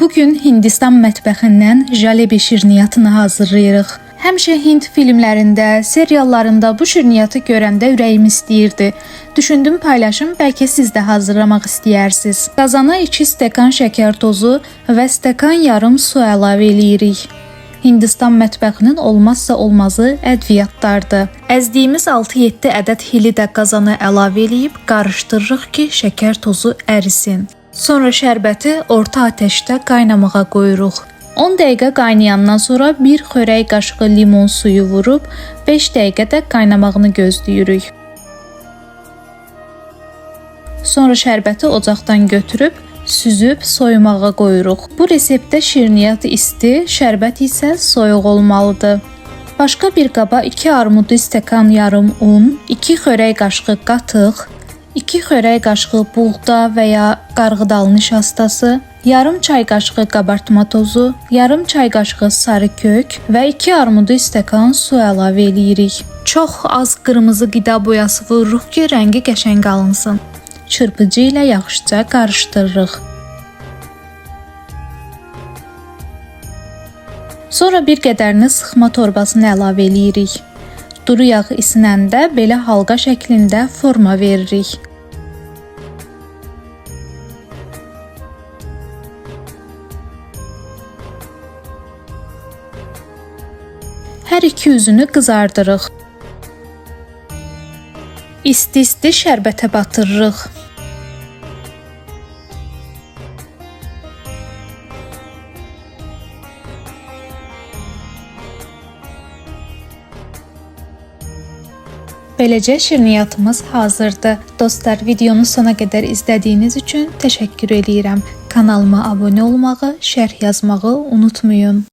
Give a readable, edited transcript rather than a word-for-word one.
Bugün Hindistan mətbəxindən jalebi şirniyyatını hazırlayırıq. Həmişə Hind filmlərində, seriallarında bu şirniyyatı görəndə ürəyim istəyirdi. Düşündüm paylaşım, bəlkə siz də hazırlamaq istəyirsiniz. Qazana 2 stəkan şəkər tozu və stəkan yarım su əlavə eləyirik. Hindistan mətbəxinin olmazsa olmazı ədviyyatlardır. Əzdiyimiz 6-7 ədəd hili də qazana əlavə eləyib qarışdırırıq ki, şəkər tozu ərisin. Sonra şərbəti orta ateşdə qaynamağa qoyuruq. 10 dəqiqə qaynayandan sonra 1 xörək qaşığı limon suyu vurub 5 dəqiqə də qaynamağını gözləyirik. Sonra şərbəti ocaqdan götürüb süzüb soyumağa qoyuruq. Bu reseptdə şirniyyat isti, şərbət isə soyuq olmalıdır. Başqa bir qaba 2 armudu stəkan yarım un, 2 xörək qaşığı qatıq, 2 xörək qaşığı buğda və ya qarğıdalı nişastası, yarım çay qaşığı qabartma tozu, yarım çay qaşığı sarı kök və 2 armudu stəkan su əlavə eləyirik. Çox az qırmızı qida boyası vururuq ki, rəngi qəşəng alınsın. Çırpıcı ilə yaxşıca qarışdırırıq. Sonra bir qədərini sıxma torbasını əlavə eləyirik. Duru yağ isinəndə belə halqa şəklində forma veririk. Hər iki üzünü qızardırıq. İsti-isti şərbətə batırırıq. Beləcə şirniyyatımız hazırdır. Dostlar, videonu sona qədər izlədiyiniz üçün təşəkkür edirəm. Kanalıma abunə olmağı, şərh yazmağı unutmayın.